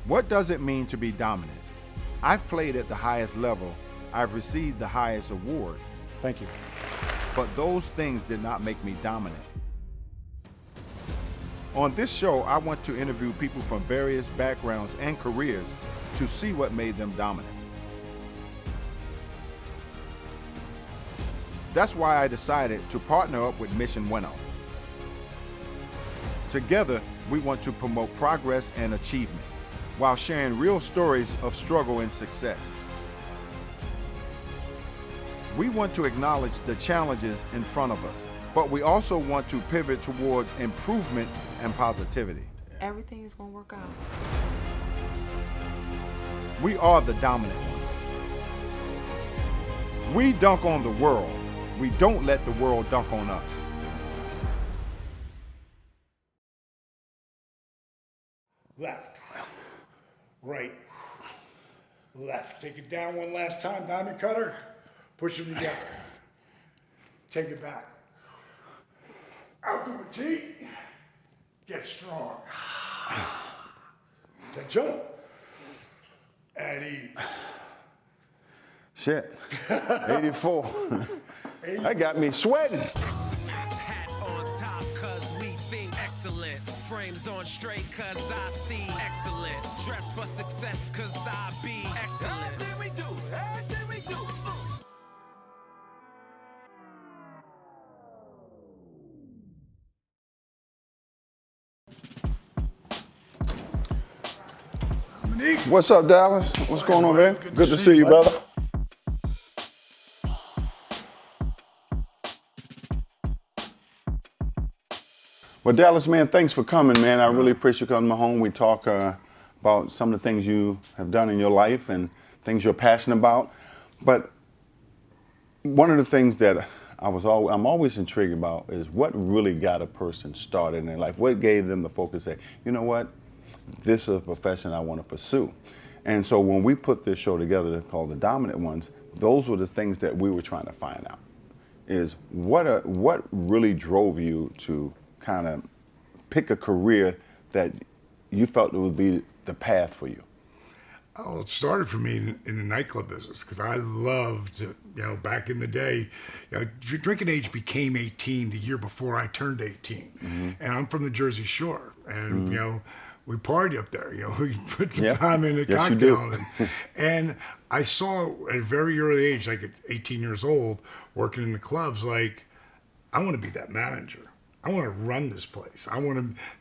What does it mean to be dominant? I've played at the highest level. I've received the highest award. Thank you. But those things did not make me dominant. On this show, I want to interview people from various backgrounds and careers to see what made them dominant. That's why I decided to partner up with Mission Winnow. Together, we want to promote progress and achievement while sharing real stories of struggle and success. We want to acknowledge the challenges in front of us, but we also want to pivot towards improvement and positivity. Everything is going to work out. We are the dominant ones. We dunk on the world. We don't let the world dunk on us. Left, right, left. Take it down one last time, diamond cutter. Push them together. Take it back. Out to a T. Get strong. Then jump. And eat. Shit, 84. That got me sweating. Hat on top cause we think excellent. Frames on straight cause I see excellent. Dress for success cause I be excellent. Everything we do, everything we do. What's up, Dallas? What's going on, man? Good to see you, brother. Well, Dallas, man, thanks for coming, man. I really appreciate you coming home. We talk about some of the things you have done in your life and things you're passionate about. But one of the things that I'm always intrigued about is what really got a person started in their life. What gave them the focus to say, you know what, this is a profession I want to pursue. And so when we put this show together called The Dominant Ones, those were the things that we were trying to find out. Is what really drove you to kind of pick a career that you felt it would be the path for you? Oh, it started for me in the nightclub business because I loved, back in the day, drinking age became 18 the year before I turned 18. Mm-hmm. And I'm from the Jersey Shore. And, Mm-hmm. We party up there. We put some Yeah. time in the Yes, you cocktail. do. And I saw at a very early age, like at 18 years old, working in the clubs, like, I want to be that manager. I want to run this place.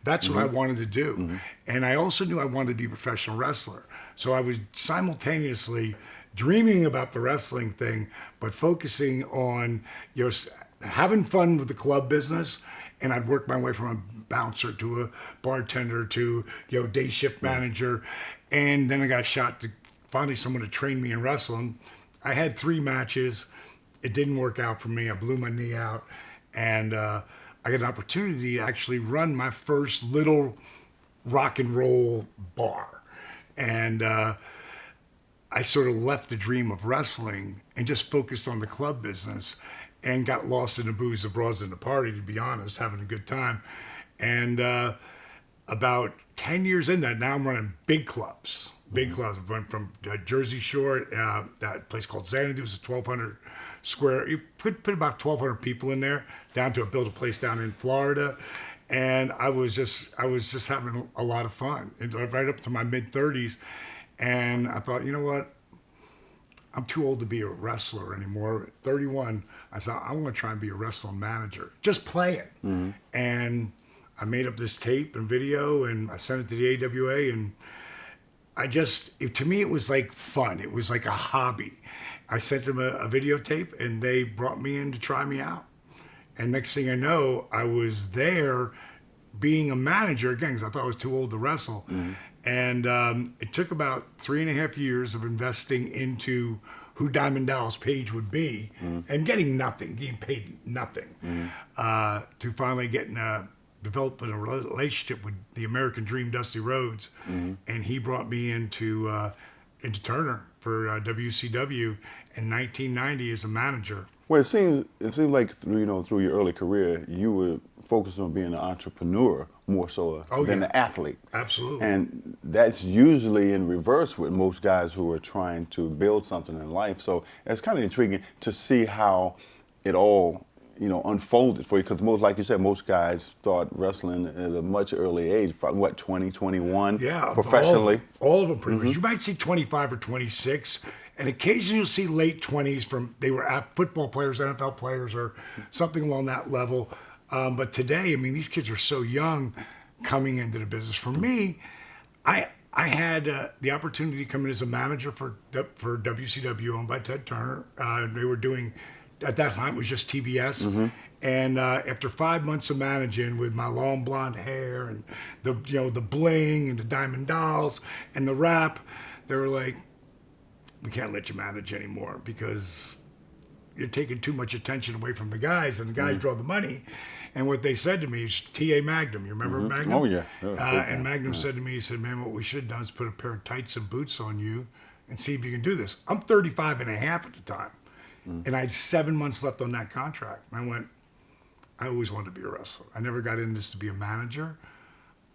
That's what I wanted to do. Mm-hmm. And I also knew I wanted to be a professional wrestler. So I was simultaneously dreaming about the wrestling thing, but focusing on having fun with the club business. And I'd work my way from a bouncer to a bartender to day shift manager. And then I got a shot to finally someone to train me in wrestling. I had 3 matches. It didn't work out for me. I blew my knee out. And I got an opportunity to actually run my first little rock and roll bar. And I sort of left the dream of wrestling and just focused on the club business and got lost in the booze, the bras, and the party, to be honest, having a good time. And about 10 years in that, now I'm running big clubs. Big clubs. I went from Jersey Shore, that place called Xanadu, is 1,200 square. You put about 1,200 people in there, down to build a place down in Florida. And I was just having a lot of fun, right up to my mid-30s. And I thought, you know what? I'm too old to be a wrestler anymore. At 31, I thought, I want to try and be a wrestling manager. Just play it. Mm-hmm. And I made up this tape and video, and I sent it to the AWA, and to me, it was like fun. It was like a hobby. I sent them a videotape, and they brought me in to try me out. And next thing I know, I was there being a manager again, because I thought I was too old to wrestle. Mm-hmm. And it took about 3.5 years of investing into who Diamond Dallas Page would be, and getting paid nothing, to finally developing a relationship with the American Dream, Dusty Rhodes, and he brought me into Turner for WCW in 1990 as a manager. Well, it seems like through your early career, you were focused on being an entrepreneur more so Oh, than yeah. the athlete. Absolutely. And that's usually in reverse with most guys who are trying to build something in life. So it's kind of intriguing to see how it all, unfolded for you. Because like you said, most guys start wrestling at a much early age, probably what, 20, 21, Yeah, professionally. All of them pretty much. You might see 25 or 26, and occasionally you'll see late 20s they were football players, NFL players, or something along that level. But today, I mean, these kids are so young coming into the business. For me, I had the opportunity to come in as a manager for WCW, owned by Ted Turner. They were doing, at that time, it was just TBS. And after 5 months of managing with my long blonde hair and the bling and the diamond dolls and the rap, they were like, we can't let you manage anymore because you're taking too much attention away from the guys, and the guys draw the money. And what they said to me is T.A. Magnum. You remember Magnum? Oh, yeah. And Magnum said to me, he said, man, what we should have done is put a pair of tights and boots on you and see if you can do this. I'm 35 and a half at the time. And I had 7 months left on that contract. And I went, I always wanted to be a wrestler. I never got into this to be a manager.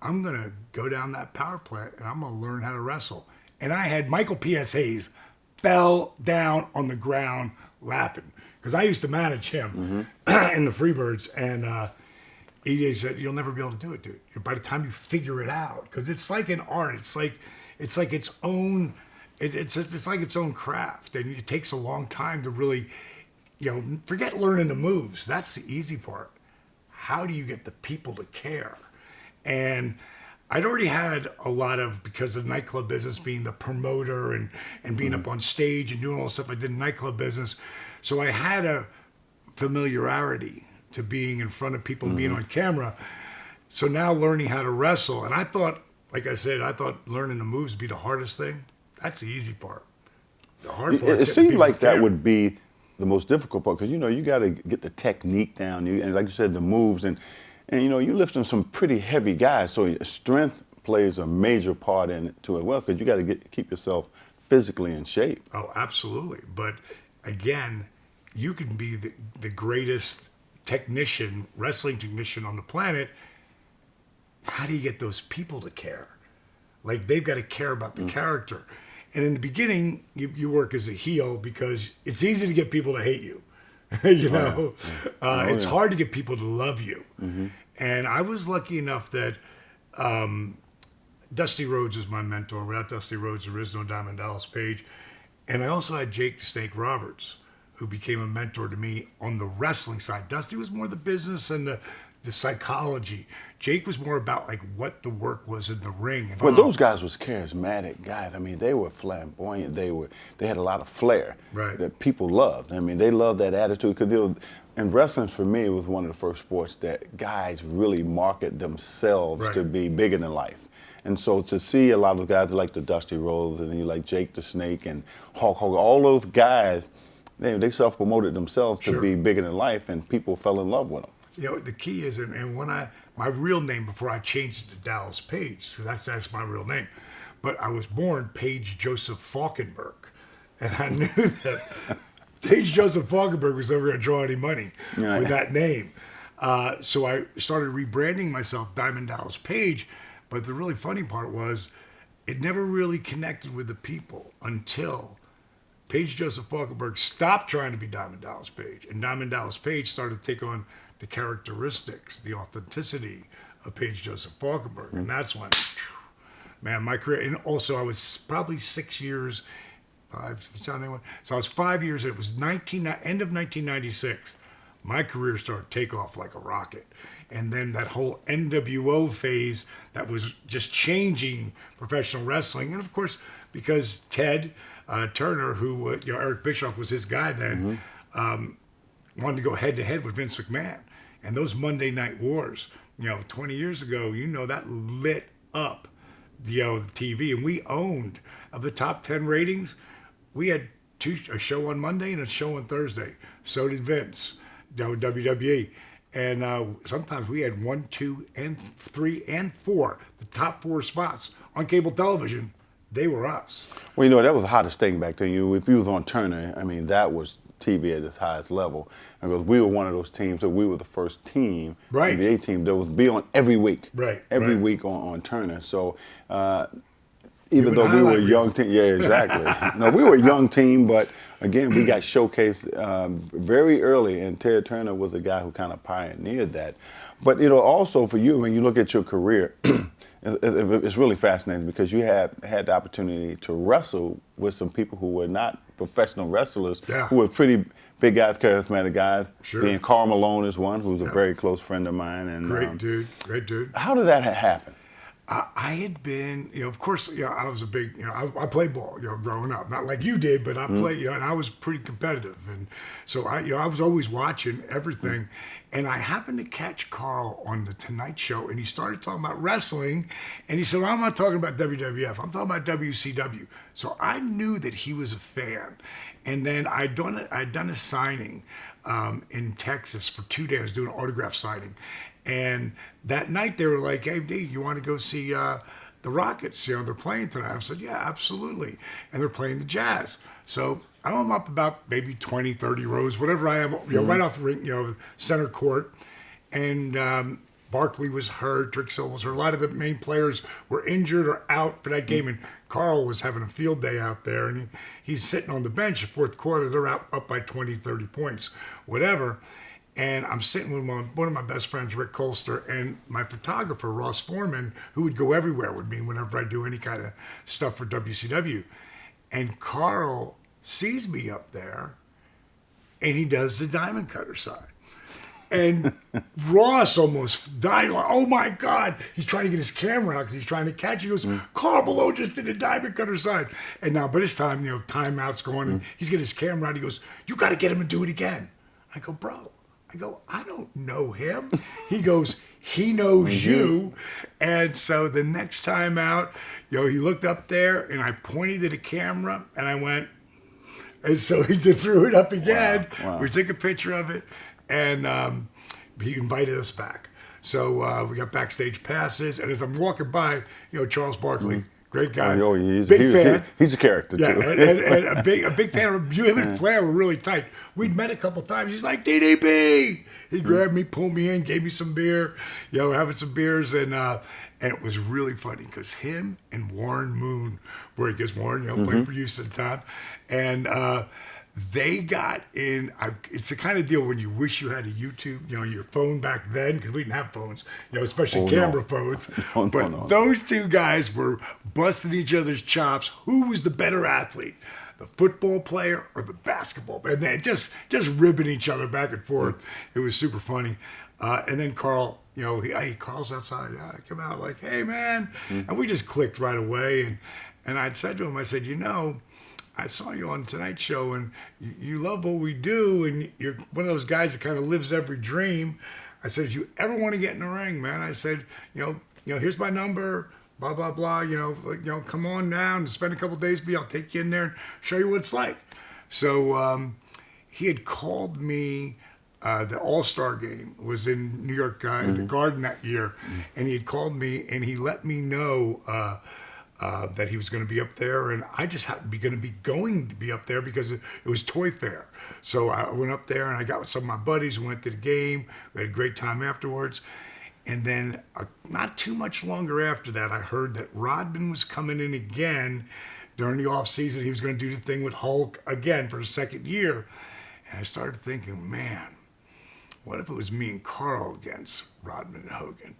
I'm going to go down that power plant and I'm going to learn how to wrestle. And I had Michael P.S. Hayes fell down on the ground laughing because I used to manage him in the Freebirds. And he said, you'll never be able to do it, dude. By the time you figure it out, because it's like an art. It's like its own. It's like its own craft, and it takes a long time to really, forget learning the moves. That's the easy part. How do you get the people to care? And I'd already had a lot of, because of the nightclub business, being the promoter and being up on stage and doing all the stuff I did in nightclub business. So I had a familiarity to being in front of people and being on camera. So now learning how to wrestle, and I thought, like I said, learning the moves would be the hardest thing. That's the easy part. The hard part. It seemed like that would be the most difficult part because you got to get the technique down. And like you said, the moves and you're lifting some pretty heavy guys, so your strength plays a major part in it too as well because you got to keep yourself physically in shape. Oh, absolutely. But again, you can be the greatest wrestling technician on the planet. How do you get those people to care? Like, they've got to care about the character. And in the beginning, you work as a heel because it's easy to get people to hate you. It's hard to get people to love you. And I was lucky enough that Dusty Rhodes was my mentor. Without Dusty Rhodes, there is no Diamond Dallas Page. And I also had Jake the Snake Roberts, who became a mentor to me on the wrestling side. Dusty was more the business and the psychology. Jake was more about like what the work was in the ring. And Well, those guys was charismatic guys. I mean, they were flamboyant. They had a lot of flair that people loved. I mean, they loved that attitude because and wrestling for me was one of the first sports that guys really market themselves to be bigger than life. And so to see a lot of guys like the Dusty Rhodes and you like Jake the Snake and Hulk Hogan, all those guys, they self-promoted themselves to be bigger than life, and people fell in love with them. The key is, and when my real name before I changed it to Dallas Page, so that's my real name, but I was born Page Joseph Falkenberg, and I knew that Page Joseph Falkenberg was never going to draw any money with that name. So I started rebranding myself Diamond Dallas Page, but the really funny part was it never really connected with the people until Page Joseph Falkenberg stopped trying to be Diamond Dallas Page, and Diamond Dallas Page started to take on the characteristics, the authenticity of Page Joseph Falkenberg. And that's when, man, my career, and also I was probably 6 years, so I was 5 years, it was end of 1996, my career started to take off like a rocket. And then that whole NWO phase that was just changing professional wrestling. And of course, because Ted Turner, who, Eric Bischoff was his guy then, wanted to go head to head with Vince McMahon. And those Monday Night Wars, 20 years ago, that lit up the TV. And we owned, of the top 10 ratings, we had a show on Monday and a show on Thursday. So did Vince, WWE. And sometimes we had 1, 2, and 3, and 4, the top 4 spots on cable television. They were us. Well, that was the hottest thing back then. If you was on Turner, I mean, that was TV at its highest level. Because we were one of those teams that we were the first team, Right. NBA team, that was be on every week. Right, Every right. week on Turner. So even would though we were a highlight young team, yeah, exactly. No, we were a young team, but again, we got showcased very early, and Ted Turner was the guy who kind of pioneered that. But also for you, when you look at your career, it's really fascinating because you had the opportunity to wrestle with some people who were not professional wrestlers, Yeah. who were pretty big guys, charismatic guys. Sure. Being Karl Malone is one, who's a very close friend of mine. And Great dude. how did that happen? I had been, of course, I was a big, I played ball, growing up. Not like you did, but I played, and I was pretty competitive. And so I was always watching everything. And I happened to catch Carl on the Tonight Show, and he started talking about wrestling. And he said, well, I'm not talking about WWF, I'm talking about WCW. So I knew that he was a fan. And then I'd done a signing in Texas for 2 days. I was doing an autograph signing. And that night they were like, hey, D, you want to go see the Rockets? They're playing tonight. I said, yeah, absolutely. And they're playing the Jazz. So I'm up about maybe 20, 30 rows, whatever I am, right off the ring, center court. And Barkley was hurt, Trick Silva was hurt. A lot of the main players were injured or out for that game. And Carl was having a field day out there. And he's sitting on the bench at fourth quarter. They're up by 20, 30 points, whatever. And I'm sitting with one of my best friends, Rick Colster, and my photographer, Ross Foreman, who would go everywhere with me whenever I do any kind of stuff for WCW. And Carl sees me up there, and he does the diamond cutter sign. And Ross almost died. Like, oh my God! He's trying to get his camera out because he's trying to catch. He goes, Carl below just did a diamond cutter sign. And now, by this time, timeout's going, and he's getting his camera out. He goes, you got to get him to do it again. I go, bro. I don't know him. He goes, he knows you. And so the next time out, he looked up there and I pointed at the camera and I went, and so he threw it up again. Wow. We took a picture of it and he invited us back. So we got backstage passes. And as I'm walking by, Charles Barkley, great guy, big fan. He's a character too. And a big fan of you. Him and Flair were really tight. We'd met a couple times. He's like, DDP. He grabbed me, pulled me in, gave me some beer, having some beers, and it was really funny because him and Warren Moon, where he gets Warren, playing for Houston at the time, and they got in. It's the kind of deal when you wish you had a YouTube, your phone back then, because we didn't have phones, especially camera phones. But those two guys were busting each other's chops. Who was the better athlete, the football player or the basketball player? And they just ribbing each other back and forth. It was super funny. And then Carl, hey, Carl's outside. I come out like, hey man, and we just clicked right away. And I'd said to him, I said, I saw you on Tonight Show, and you love what we do, and you're one of those guys that kind of lives every dream. I said, if you ever want to get in the ring, man, I said, here's my number, blah blah blah. Come on down and spend a couple days with me. I'll take you in there and show you what it's like. So he had called me. The All-Star game was in New York in the Garden that year, and he had called me and he let me know. That he was going to be up there, and I just happened to be up there because it was Toy Fair. So I went up there and I got with some of my buddies. We went to the game. We had a great time afterwards. And then not too much longer after that, I heard that Rodman was coming in again during the off season. He was going to do the thing with Hulk again for the second year. And I started thinking, man, what if it was me and Carl against Rodman and Hogan?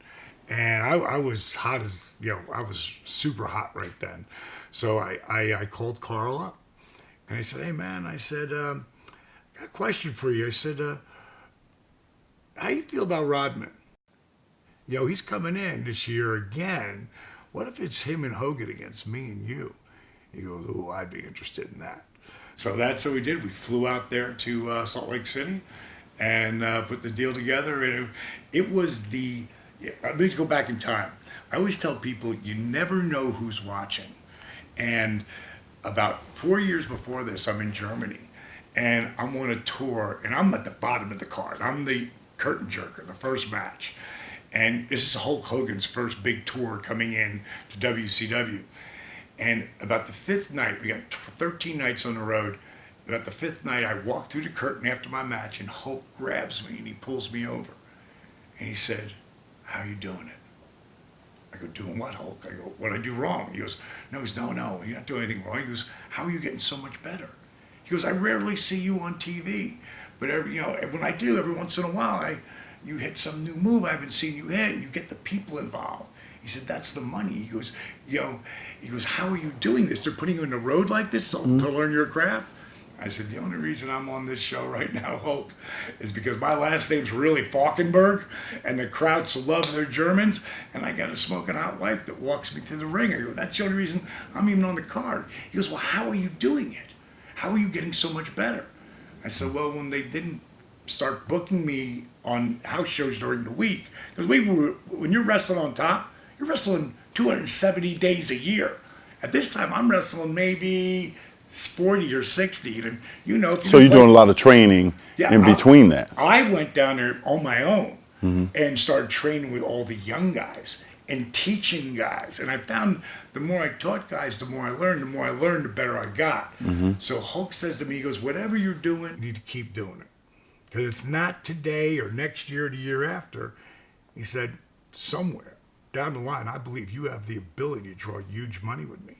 And I was hot as, I was super hot right then. So I called Carl up and I said, hey man, I said, got a question for you. I said, how you feel about Rodman? He's coming in this year again. What if it's him and Hogan against me and you? He goes, ooh, I'd be interested in that. So that's what we did. We flew out there to Salt Lake City and put the deal together. And it was let me go back in time. I always tell people you never know who's watching. And about 4 years before this, I'm in Germany and I'm on a tour and I'm at the bottom of the card. I'm the curtain jerker, the first match. And this is Hulk Hogan's first big tour coming in to WCW. And about the fifth night, we got 13 nights on the road. But at the 5th night, I walked through the curtain after my match, and Hulk grabs me and he pulls me over. And he said, "How you doing it?" I go, "Doing what, Hulk?" I go, "What'd I do wrong?" He goes, "No, you're not doing anything wrong." He goes, "How are you getting so much better?" He goes, "I rarely see you on TV, but when I do, every once in a while, you hit some new move I haven't seen you hit, and you get the people involved." He said, "That's the money." He goes, "How are you doing this? They're putting you on the road like this to learn your craft?" I said, "The only reason I'm on this show right now, Hulk, is because my last name's really Falkenberg, and the crowds love their Germans, and I got a smoking hot wife that walks me to the ring." I go, "That's the only reason I'm even on the card." He goes, "Well, how are you doing it? How are you getting so much better?" I said, "Well, when they didn't start booking me on house shows during the week, because when you're wrestling on top, you're wrestling 270 days a year. At this time, I'm wrestling maybe 40 or 60, and So you're doing a lot of training in between that. I went down there on my own and started training with all the young guys and teaching guys. And I found the more I taught guys, the more I learned. The more I learned, the better I got. So Hulk says to me, he goes, "Whatever you're doing, you need to keep doing it. Because it's not today or next year or the year after." He said, "Somewhere down the line, I believe you have the ability to draw huge money with me."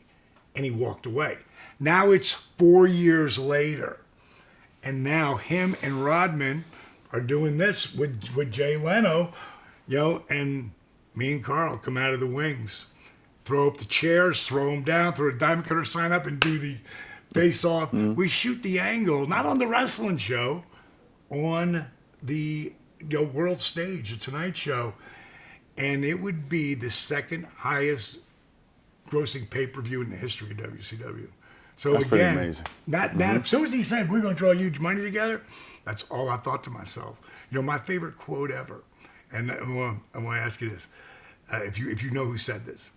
And he walked away. Now it's 4 years later. And now him and Rodman are doing this with Jay Leno, and me and Carl come out of the wings, throw up the chairs, throw them down, throw a diamond cutter sign up, and do the face off. We shoot the angle, not on the wrestling show, on the world stage, the Tonight Show. And it would be the second highest grossing pay-per-view in the history of WCW. So That's pretty again, amazing. as soon as he said we're going to draw huge money together, that's all I thought to myself. My favorite quote ever, and I want to ask you this, if you know who said this: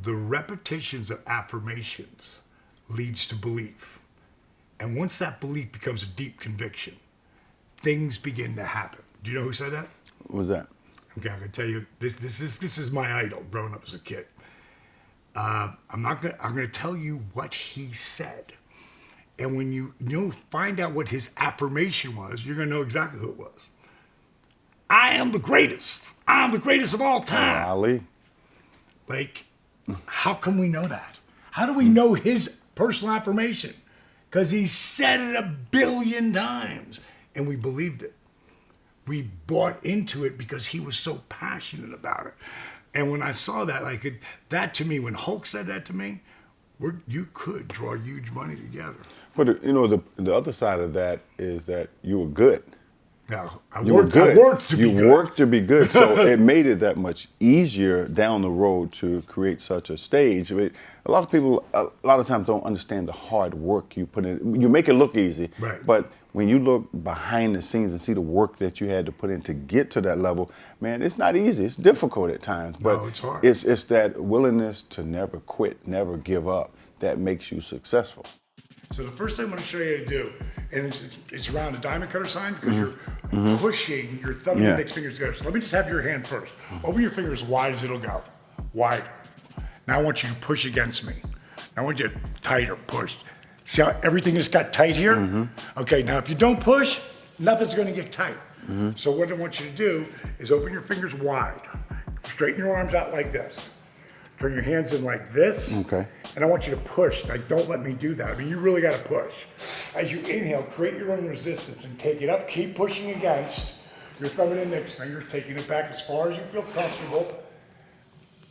"The repetitions of affirmations leads to belief, and once that belief becomes a deep conviction, things begin to happen." Do you know who said that? What was that? Okay, I'm gonna tell you this is my idol growing up as a kid. I'm gonna tell you what he said, and when you find out what his affirmation was, you're gonna know exactly who it was. "I am the greatest. I'm the greatest of all time." Ali. Like, how can we know that? How do we know his personal affirmation? Because he said it 1 billion times, and we believed it. We bought into it because he was so passionate about it. And when I saw that, that to me, when Hulk said that to me, you could draw huge money together. But the other side of that is that you were good. Now, I You were worked good. to be good. You worked to be good, so it made it that much easier down the road to create such a stage. I mean, a lot of people, a lot of times, don't understand the hard work you put in. You make it look easy, Right. But when you look behind the scenes and see the work that you had to put in to get to that level, man, it's not easy. It's difficult at times, but No, it's hard. It's that willingness to never quit, never give up, that makes you successful. So the first thing I'm going to show you how to do, and it's around a diamond cutter sign, because you're pushing your thumb and Yeah. index fingers together. So let me just have your hand first. Open your finger as wide as it'll go. Wide. Now I want you to push against me. I want you to tighter push. See how everything just got tight here? Okay, now if you don't push, nothing's going to get tight. So what I want you to do is open your fingers wide. Straighten your arms out like this. Turn your hands in like this. Okay. And I want you to push. Don't let me do that. I mean, you really got to push. As you inhale, create your own resistance and take it up. Keep pushing against your thumb and index finger, taking it back as far as you feel comfortable.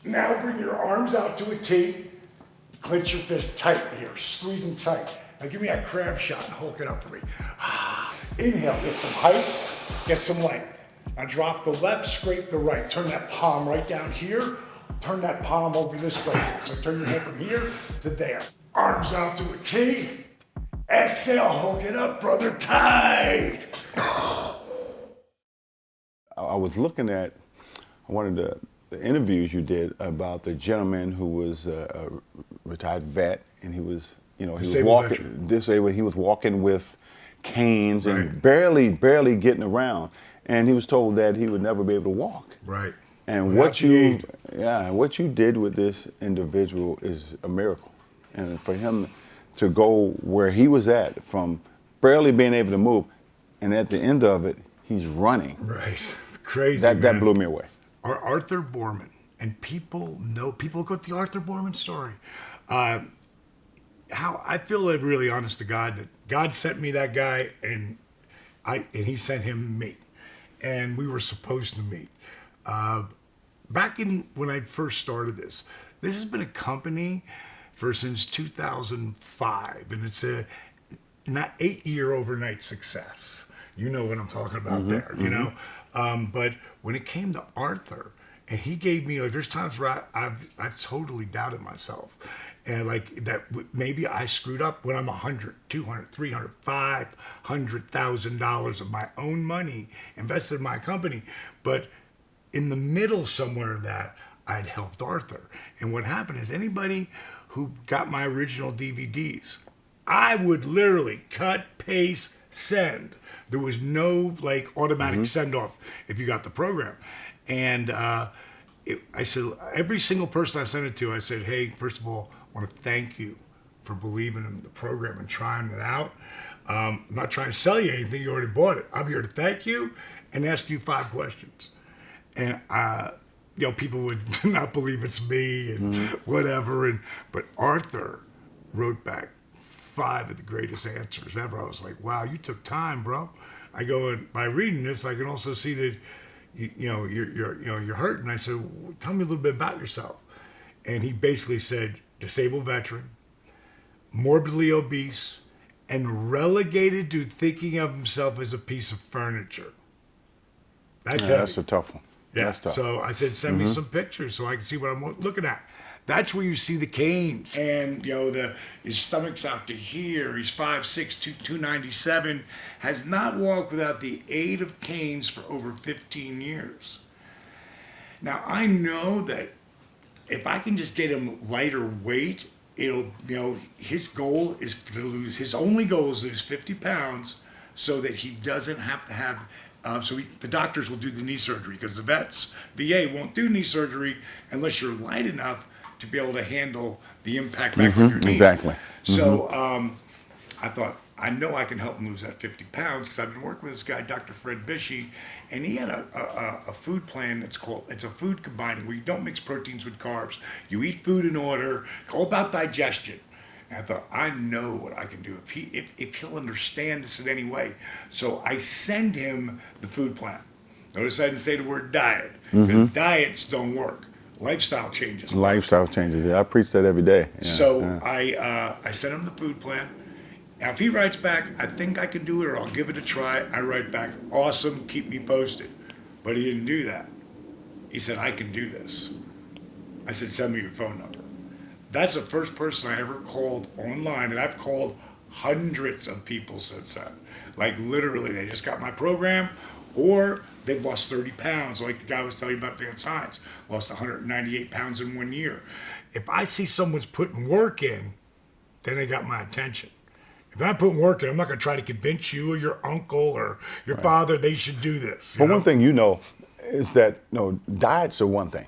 Now bring your arms out to a T. Clench your fist tight here. Squeeze them tight. Now give me that crab shot and Hulk it up for me. Inhale, get some height, get some length. Now drop the left, scrape the right. Turn that palm right down here. Turn that palm over this way. So turn your head from here to there. Arms out to a T. Exhale, Hulk it up, brother, tight. I was looking at one of the interviews you did about the gentleman who was a retired vet, and he was, he was disabled. He was walking with canes and barely getting around, and he was told that he would never be able to walk. Right. And what you did with this individual is a miracle, and for him to go where he was at from barely being able to move, and at the end of it, he's running. Right. It's crazy. That blew me away. Arthur Borman, and people go the Arthur Borman story. How I feel like really honest to God that God sent me that guy, and he sent him me, and we were supposed to meet. Back in when I first started this has been a company since 2005, and it's a not 8-year overnight success. You know what I'm talking about there, you know. But when it came to Arthur, and he gave me there's times where I totally doubted myself, and maybe I screwed up when I'm 100, 200, 300, $500,000 of my own money invested in my company, but in the middle somewhere of that, I'd helped Arthur. And what happened is anybody who got my original DVDs, I would literally cut, paste, send. There was no automatic send off if you got the program. And I said, every single person I sent it to, I said, hey, first of all, I want to thank you for believing in the program and trying it out. I'm not trying to sell you anything. You already bought it. I'm here to thank you and ask you 5 questions. And people would not believe it's me and whatever. But Arthur wrote back 5 of the greatest answers ever. I was like, wow, you took time, bro. I go, and by reading this, I can also see that you're hurting. I said, well, tell me a little bit about yourself. And he basically said, disabled veteran, morbidly obese, and relegated to thinking of himself as a piece of furniture. That's a tough one. Yeah. That's tough. So I said, send me some pictures so I can see what I'm looking at. That's where you see the canes. And, his stomach's out to here. He's 5'6", 297. Has not walked without the aid of canes for over 15 years. Now, I know that if I can just get him lighter weight, his goal is his only goal is to lose 50 pounds so that he doesn't have to have the doctors will do the knee surgery because the VA won't do knee surgery unless you're light enough to be able to handle the impact back on your knee. Exactly. So I thought, I know I can help him lose that 50 pounds because I've been working with this guy, Dr. Fred Bishy, and he had a food plan it's a food combining where you don't mix proteins with carbs. You eat food in order, all about digestion. And I thought, I know what I can do if he'll understand this in any way. So I send him the food plan. Notice I didn't say the word diet, because diets don't work. Lifestyle changes. Lifestyle changes. Yeah, I preach that every day. Yeah, so I sent him the food plan. Now, if he writes back, I think I can do it, or I'll give it a try, I write back, awesome, keep me posted. But he didn't do that. He said, I can do this. I said, send me your phone number. That's the first person I ever called online, and I've called hundreds of people since then. Literally, they just got my program, or they've lost 30 pounds, like the guy was telling you about Van Science, lost 198 pounds in 1 year. If I see someone's putting work in, then they got my attention. If I'm putting work in, I'm not going to try to convince you or your uncle or your father they should do this. But one thing is that diets are one thing.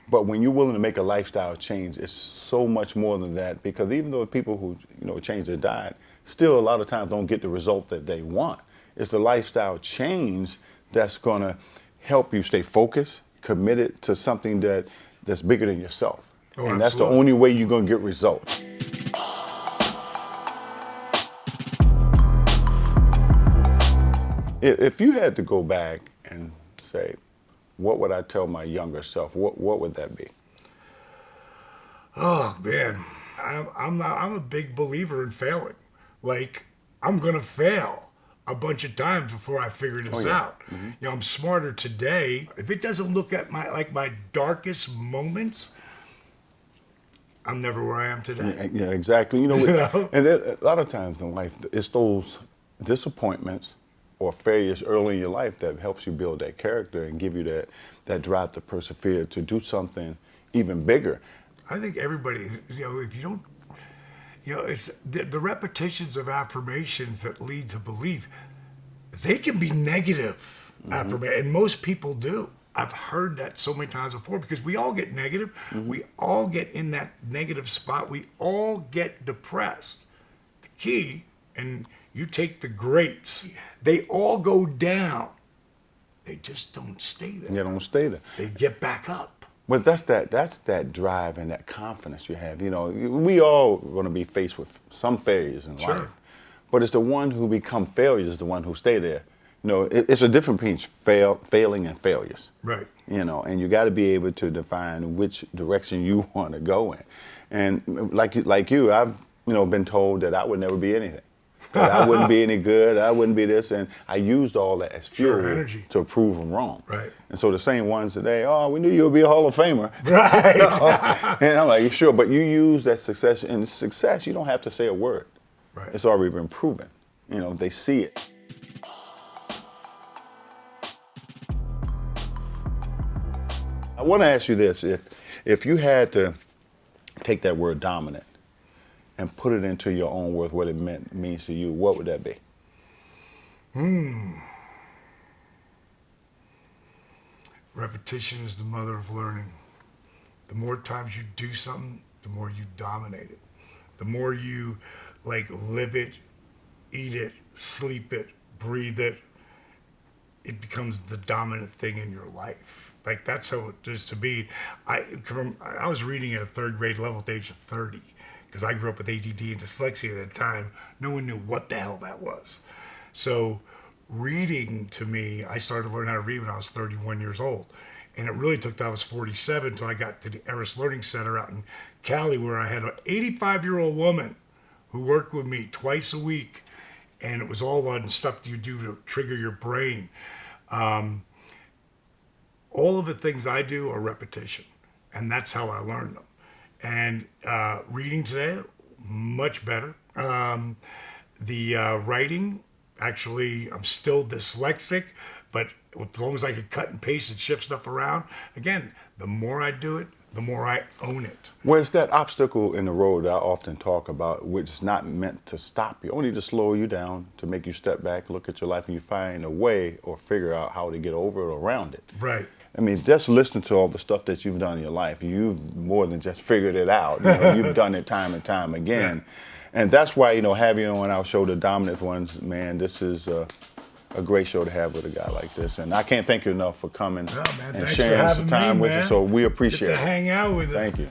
But when you're willing to make a lifestyle change, it's so much more than that. Because even though people who change their diet, still a lot of times don't get the result that they want. It's the lifestyle change that's going to help you stay focused, committed to something that's bigger than yourself. Oh, and that's the only way you're going to get results. If you had to go back and say, what would I tell my younger self? What would that be? Oh man, I'm a big believer in failing. I'm gonna fail a bunch of times before I figure this out. I'm smarter today. If it doesn't look at my darkest moments, I'm never where I am today. Yeah, exactly. And a lot of times in life, it's those disappointments or failures early in your life that helps you build that character and give you that drive to persevere, to do something even bigger. I think everybody, if you don't, it's the repetitions of affirmations that lead to belief. They can be negative affirmation, and most people do. I've heard that so many times before because we all get negative. We all get in that negative spot. We all get depressed. key, and you take the greats, they all go down. They just don't stay there. You don't stay there. They get back up. But that's that drive and that confidence you have. You know, we all going to be faced with some failures in Sure. life, but it's the one who become failures is the one who stay there. You know, it's a difference between failing and failures. Right. You know, and you got to be able to define which direction you want to go in. And like you, I've been told that I would never be anything. That I wouldn't be any good, I wouldn't be this, and I used all that as fuel energy. to prove them wrong. Right. And so the same ones today, oh, we knew you would be a Hall of Famer. Right. And I'm like, sure, but you use that success, and success, you don't have to say a word. Right. It's already been proven. You know, they see it. I want to ask you this, if you had to take that word dominant and put it into your own words, what it means to you, what would that be? Repetition is the mother of learning. The more times you do something, the more you dominate it. The more you live it, eat it, sleep it, breathe it, it becomes the dominant thing in your life. That's how it is to be. I was reading at a third grade level at the age of 30, because I grew up with ADD and dyslexia at the time. No one knew what the hell that was. So reading to me, I started to learn how to read when I was 31 years old. And it really took till I was 47 until I got to the Eris Learning Center out in Cali, where I had an 85-year-old woman who worked with me twice a week. And it was all on stuff that you do to trigger your brain. All of the things I do are repetition. And that's how I learned them. And reading today, much better. The writing, actually, I'm still dyslexic, but as long as I can cut and paste and shift stuff around, again, the more I do it, the more I own it. Well, it's that obstacle in the road that I often talk about, which is not meant to stop you, only to slow you down, to make you step back, look at your life, and you find a way or figure out how to get over it or around it. Right. I mean, just listen to all the stuff that you've done in your life. You've more than just figured it out. You've done it time and time again. Yeah. And that's why, having you on our show, The Dominant Ones, man, this is a great show to have with a guy like this. And I can't thank you enough for coming and Thanks sharing for some having time me, with man. us. So we appreciate Get to it. hang out with you. Thank you.